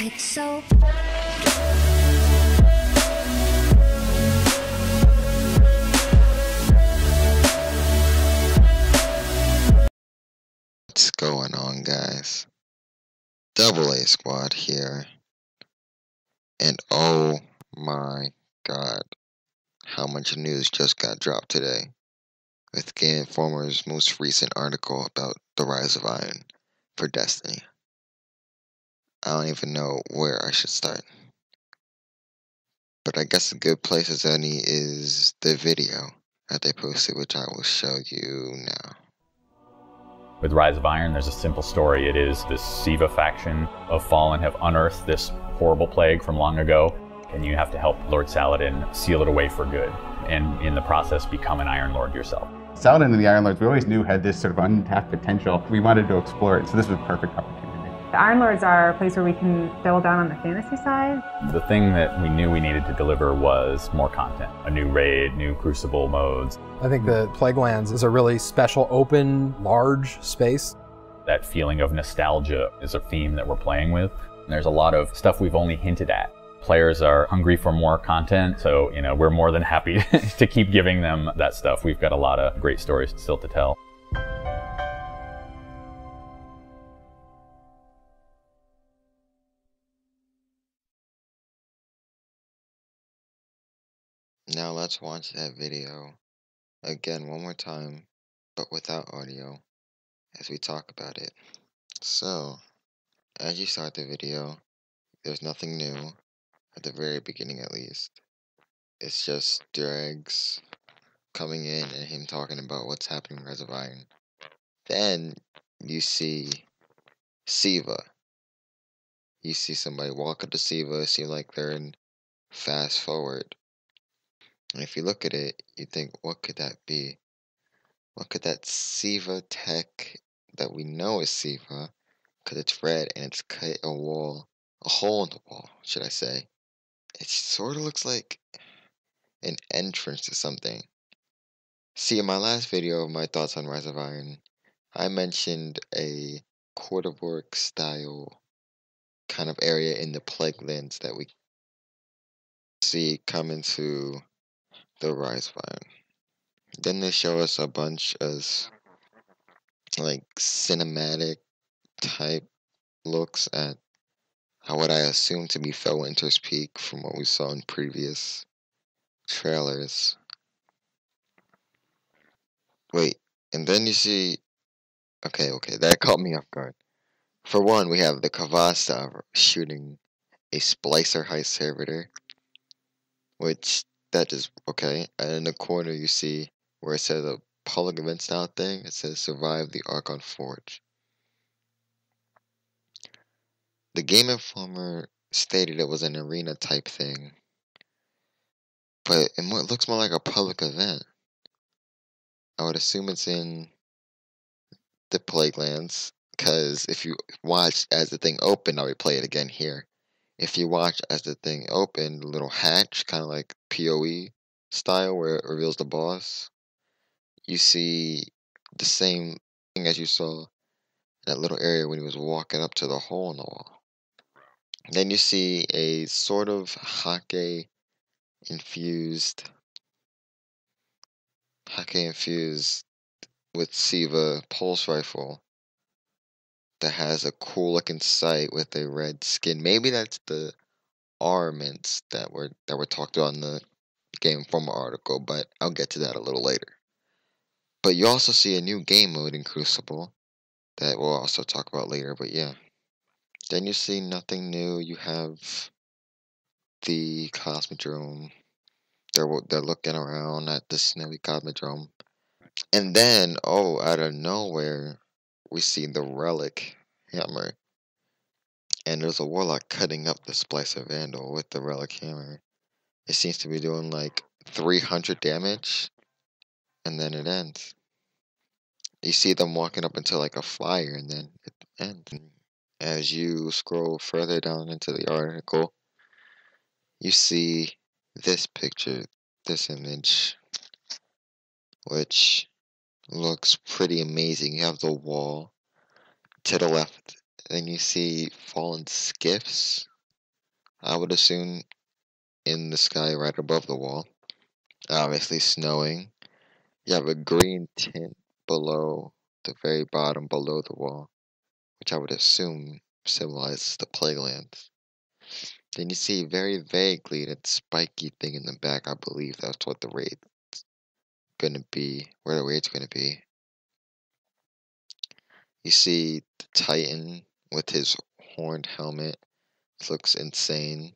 It's so What's going on, guys? Double A Squad here, and oh my god, how much news just got dropped today with Game Informer's most recent article about the rise of Iron for Destiny. I don't even know where I should start, but I guess a good place as any is the video that they posted, which I will show you now. With Rise of Iron, there's a simple story. It is this Siva faction of Fallen have unearthed this horrible plague from long ago, and you have to help Lord Saladin seal it away for good, and in the process become an Iron Lord yourself. Saladin and the Iron Lords, we always knew had this sort of untapped potential. We wanted to explore it, so this was a perfect opportunity. The Iron Lords are a place where we can double down on the fantasy side. The thing that we knew we needed to deliver was more content. A new raid, new Crucible modes. I think the Plaguelands is a really special, open, large space. That feeling of nostalgia is a theme that we're playing with. And there's a lot of stuff we've only hinted at. Players are hungry for more content, so we're more than happy to keep giving them that stuff. We've got a lot of great stories still to tell. Now let's watch that video again one more time, but without audio, as we talk about it. So, as you start the video, there's nothing new, at the very beginning at least. It's just Drags coming in and him talking about what's happening in Rise of Iron. Then, you see Siva. You see somebody walk up to Siva, seem like they're in fast forward. And if you look at it, you think, what could that be? What could that Siva tech that we know is Siva, because it's red and it's cut a hole in the wall, should I say. It sort of looks like an entrance to something. See, in my last video of my thoughts on Rise of Iron, I mentioned a quarterwork style kind of area in the Plaguelands that we see come into the Rise of Iron. Then they show us a bunch of like cinematic type looks at what I assume to be Fellwinter's Peak from what we saw in previous trailers. Wait, and then you see, okay, that caught me off guard. For one, we have the Kavasta shooting a Splicer High Servitor, which that is okay. And in the corner you see where it says a public event style thing, it says survive the Archon Forge. The Game Informer stated it was an arena type thing, but it looks more like a public event. I would assume it's in the Plaguelands, because if you watch as the thing opened, I'll replay it again here. If you watch as the thing opened, the little hatch, kind of like PoE style, where it reveals the boss, you see the same thing as you saw in that little area when he was walking up to the hole in the wall. Then you see a sort of hake infused with Siva pulse rifle that has a cool looking sight with a red skin. Maybe that's the armaments that were talked about in the Game Informer article, but I'll get to that a little later. But you also see a new game mode in Crucible that we'll also talk about later, but yeah. Then you see nothing new. You have the Cosmodrome. They're looking around at the snowy Cosmodrome. And then, out of nowhere, we see the Relic Hammer. And there's a Warlock cutting up the Splicer Vandal with the Relic Hammer. It seems to be doing like 300 damage, and then it ends. You see them walking up into like a flyer, and then it ends. As you scroll further down into the article, you see this picture, this image, which looks pretty amazing. You have the wall to the left, then you see fallen skiffs I would assume in the sky right above the wall. Obviously snowing. You have a green tint below the very bottom below the wall, which I would assume symbolizes the Plaguelands. Then you see very vaguely that spiky thing in the back. I believe that's what the raid's gonna be, where the raid's gonna be. You see the Titan with his horned helmet. It looks insane.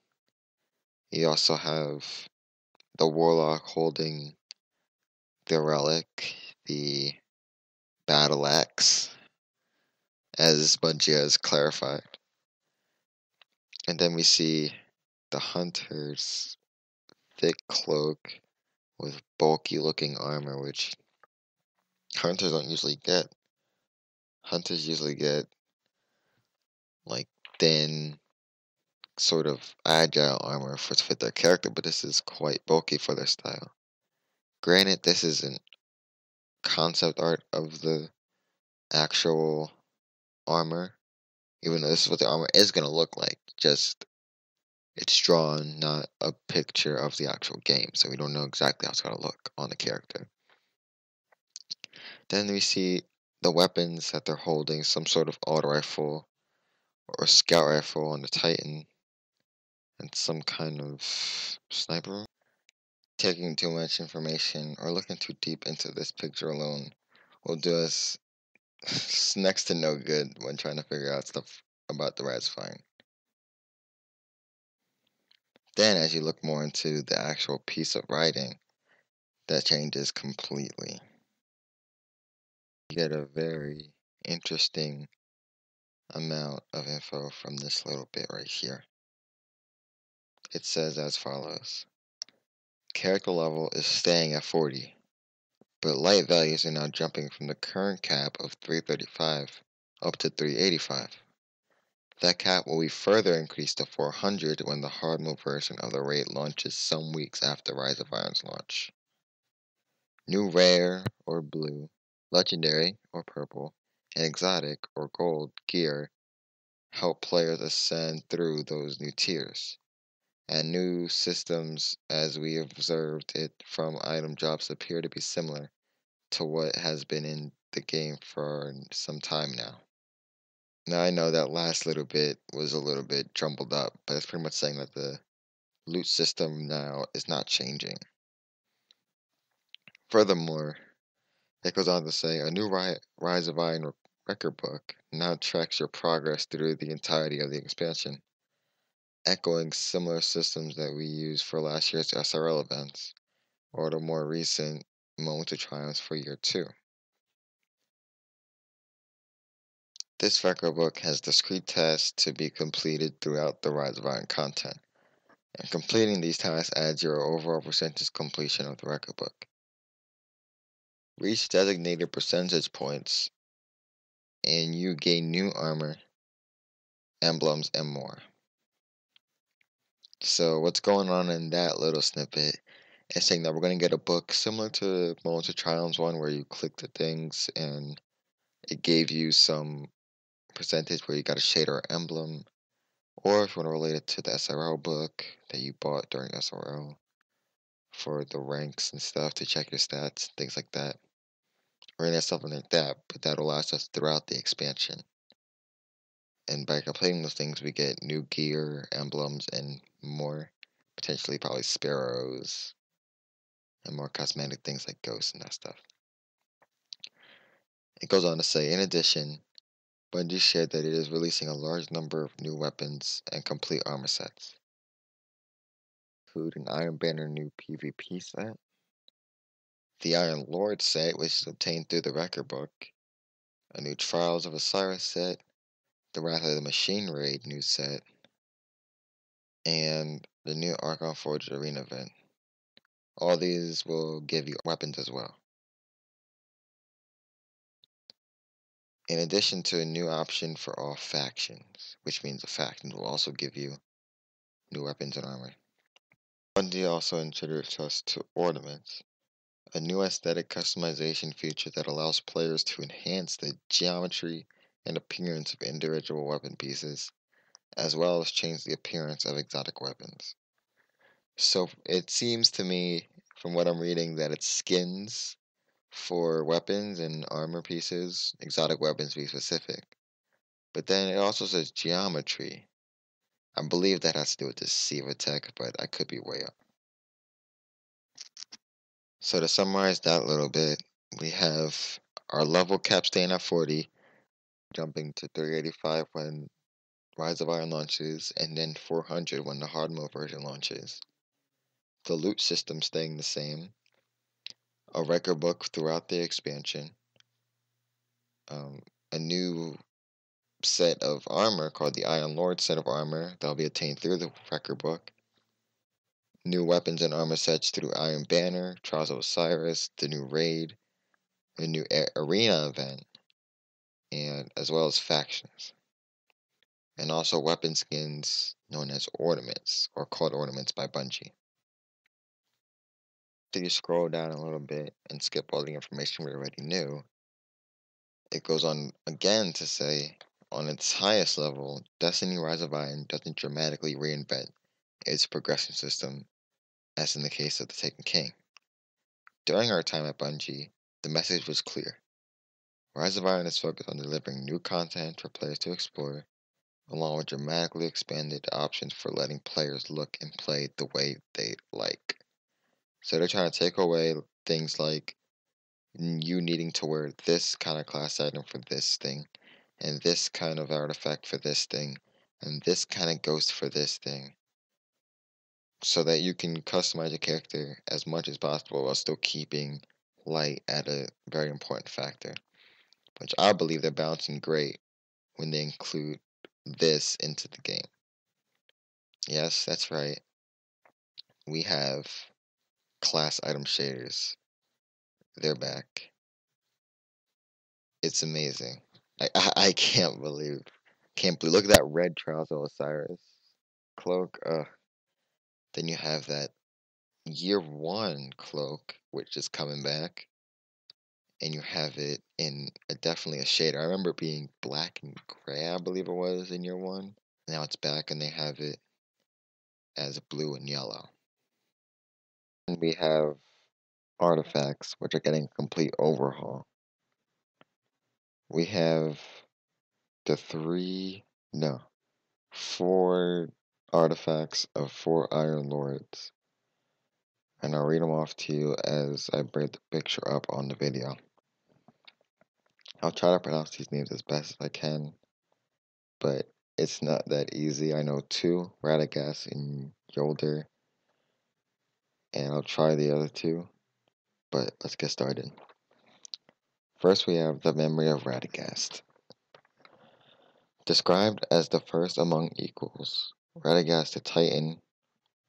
You also have the Warlock holding the relic, the battle axe, as Bungie has clarified. And then we see the Hunter's thick cloak with bulky looking armor, which Hunters don't usually get. Hunters usually get like thin, sort of agile armor for to fit their character, but this is quite bulky for their style. Granted, this isn't concept art of the actual armor, even though this is what the armor is going to look like. Just it's drawn, not a picture of the actual game, so we don't know exactly how it's going to look on the character. Then we see the weapons that they're holding, some sort of auto rifle or scout rifle on the Titan, and some kind of sniper. Taking too much information or looking too deep into this picture alone will do us next to no good when trying to figure out stuff about the Rise Fine. Then, as you look more into the actual piece of writing, that changes completely. You get a very interesting amount of info from this little bit right here. It says as follows. Character level is staying at 40, but light values are now jumping from the current cap of 335 up to 385. That cap will be further increased to 400 when the hard mode version of the raid launches some weeks after Rise of Iron's launch. New rare or blue, legendary or purple, and exotic or gold gear help players ascend through those new tiers. And new systems, as we observed it from item drops, appear to be similar to what has been in the game for some time now. Now I know that last little bit was a little bit jumbled up, but it's pretty much saying that the loot system now is not changing. Furthermore, it goes on to say a new Rise of Iron record book now tracks your progress through the entirety of the expansion, echoing similar systems that we used for last year's SRL events, or the more recent Moments of Triumphs for Year 2. This record book has discrete tasks to be completed throughout the Rise of Iron content, and completing these tasks adds your overall percentage completion of the record book. Reach designated percentage points, and you gain new armor, emblems, and more. So what's going on in that little snippet is saying that we're going to get a book similar to Moments of Triumph's one where you click the things and it gave you some percentage where you got a shader or emblem, or if you want to relate it to the SRL book that you bought during SRL for the ranks and stuff to check your stats, things like that. We're gonna have something like that, but that'll last us throughout the expansion. And by completing those things, we get new gear, emblems, and more. Potentially, probably sparrows, and more cosmetic things like ghosts and that stuff. It goes on to say, in addition, Bungie shared that it is releasing a large number of new weapons and complete armor sets, including Iron Banner new PvP set, the Iron Lord set, which is obtained through the record book, a new Trials of Osiris set, the Wrath of the Machine Raid new set, and the new Archon Forged Arena event. All these will give you weapons as well. In addition to a new option for all factions, which means the factions will also give you new weapons and armor. Bungie also introduced us to ornaments, a new aesthetic customization feature that allows players to enhance the geometry and appearance of individual weapon pieces, as well as change the appearance of exotic weapons. So it seems to me, from what I'm reading, that it's skins for weapons and armor pieces, exotic weapons to be specific. But then it also says geometry. I believe that has to do with the SIVA tech, but I could be way up. So to summarize that a little bit, we have our level cap staying at 40, jumping to 385 when Rise of Iron launches, and then 400 when the hard mode version launches. The loot system staying the same. A record book throughout the expansion. A new set of armor called the Iron Lord set of armor that'll be attained through the record book. New weapons and armor sets through Iron Banner, Trials of Osiris, the new raid, the new arena event, and as well as factions. And also weapon skins known as ornaments, or called ornaments by Bungie. So you scroll down a little bit and skip all the information we already knew, it goes on again to say, on its highest level, Destiny Rise of Iron doesn't dramatically reinvent its progression system, as in the case of the Taken King. During our time at Bungie, the message was clear. Rise of Iron is focused on delivering new content for players to explore, along with dramatically expanded options for letting players look and play the way they like. So they're trying to take away things like you needing to wear this kind of class item for this thing, and this kind of artifact for this thing, and this kind of ghost for this thing, so that you can customize your character as much as possible while still keeping light at a very important factor, which I believe they're balancing great when they include this into the game. Yes, that's right. We have class item shaders. They're back. It's amazing. I can't believe. Look at that red Trials of Osiris cloak. Then you have that year 1 cloak, which is coming back. And you have it in definitely a shader. I remember it being black and gray, I believe it was, in year 1. Now it's back and they have it as blue and yellow. And we have artifacts, which are getting a complete overhaul. We have the 4 artifacts of 4 Iron Lords. And I'll read them off to you as I bring the picture up on the video. I'll try to pronounce these names as best as I can, but it's not that easy. I know 2, Radagast and Yolder, and I'll try the other 2, but let's get started. First we have the memory of Radagast. Described as the first among equals, Radagast the Titan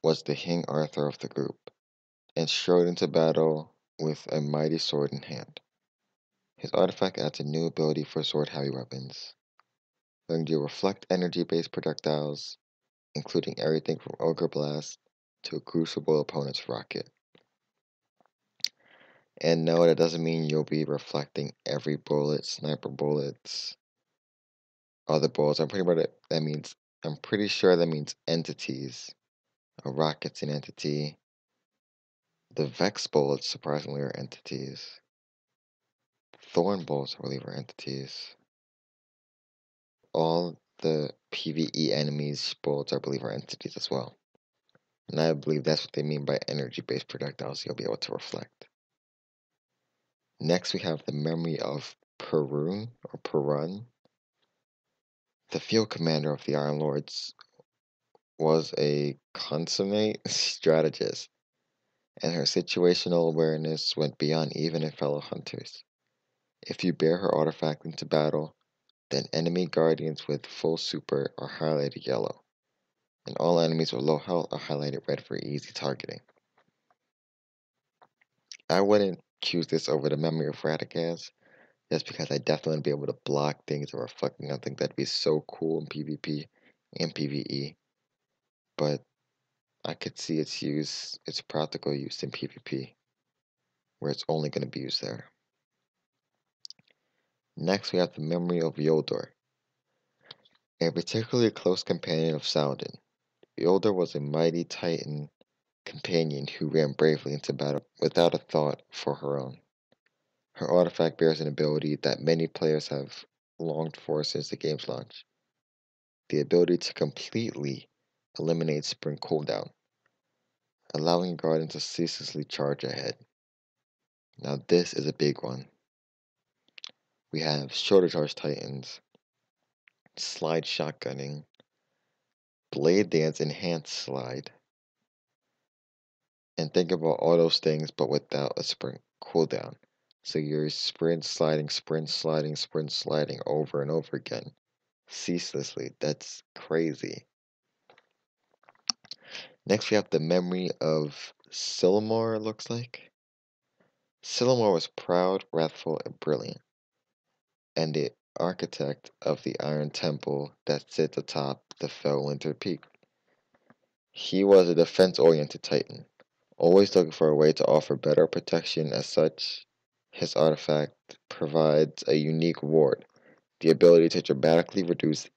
was the King Arthur of the group, and strode into battle with a mighty sword in hand. His artifact adds a new ability for sword-heavy weapons, letting you reflect energy-based projectiles, including everything from Ogre Blast to a Crucible opponent's rocket. And no, that doesn't mean you'll be reflecting every bullet, sniper bullets, other bullets. I'm pretty sure that means entities. A rocket's an entity. The Vex bullets, surprisingly, are entities. Thorn bullets, I believe, are entities. All the PvE enemies bullets, I believe, are entities as well. And I believe that's what they mean by energy-based projectiles you'll be able to reflect. Next, we have the memory of Perun. The field commander of the Iron Lords was a consummate strategist, and her situational awareness went beyond even her fellow hunters. If you bear her artifact into battle, then enemy guardians with full super are highlighted yellow, and all enemies with low health are highlighted red for easy targeting. I wouldn't choose this over the memory of Radagast, just because I definitely want to be able to block things or reflecting. I think that'd be so cool in PvP and PvE, but I could see its practical use in PvP, where it's only going to be used there. Next, we have the memory of Yolder. A particularly close companion of Saladin. The older was a mighty Titan companion who ran bravely into battle without a thought for her own. Her artifact bears an ability that many players have longed for since the game's launch. The ability to completely eliminate sprint cooldown, allowing your guardian to ceaselessly charge ahead. Now this is a big one. We have shorter charge titans, slide shotgunning, blade dance enhanced slide, and think about all those things but without a sprint cooldown. So you're sprint sliding, sprint sliding, sprint sliding over and over again, ceaselessly. That's crazy. Next we have the memory of Silmar, it looks like. Silmar was proud, wrathful, and brilliant, and the architect of the Iron Temple that sits atop the fell winter peak. He was a defense-oriented Titan, always looking for a way to offer better protection. As such, his artifact provides a unique ward, the ability to dramatically reduce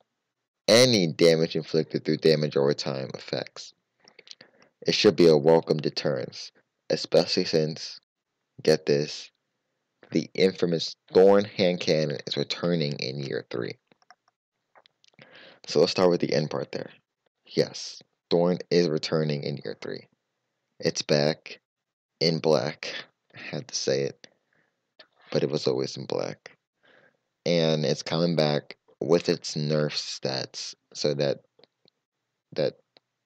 any damage inflicted through damage over time effects. It should be a welcome deterrence, especially since, get this, the infamous Thorn hand cannon is returning in year 3. So let's start with the end part there. Yes, Thorn is returning in year 3. It's back in black. I had to say it, but it was always in black. And it's coming back with its nerf stats, so that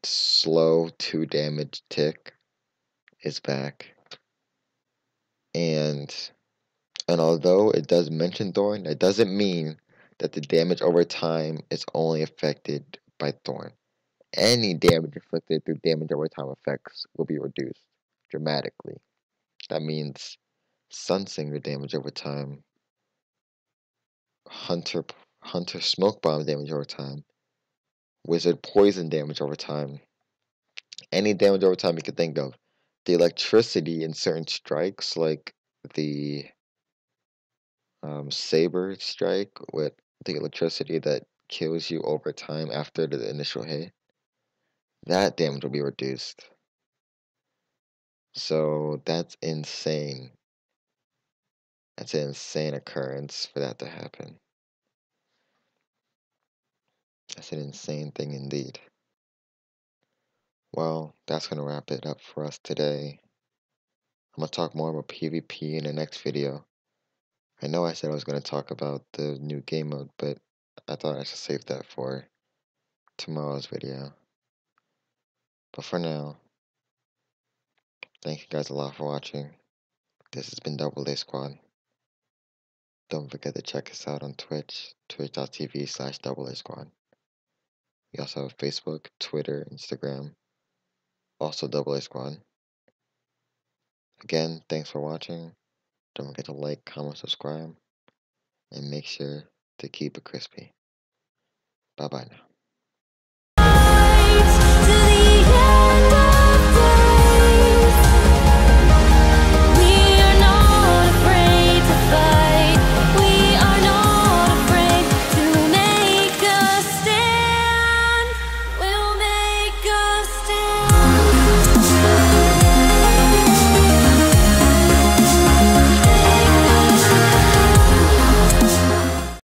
slow 2 damage tick is back. And although it does mention Thorn, that doesn't mean that the damage over time is only affected by Thorn. Any damage inflicted through damage over time effects will be reduced dramatically. That means Sunsinger damage over time, Hunter Smoke Bomb damage over time, Wizard Poison damage over time, any damage over time you can think of. The electricity in certain strikes, like the Saber strike with the electricity that kills you over time after the initial hit, that damage will be reduced. So that's insane. That's an insane occurrence for that to happen. That's an insane thing indeed. Well, that's going to wrap it up for us today. I'm going to talk more about PvP in the next video. I know I said I was going to talk about the new game mode, but I thought I should save that for tomorrow's video. But for now, thank you guys a lot for watching. This has been AA Squad. Don't forget to check us out on Twitch, twitch.tv/AA Squad. We also have Facebook, Twitter, Instagram, also AA Squad. Again, thanks for watching. Don't forget to like, comment, subscribe, and make sure to keep it crispy. Bye-bye now.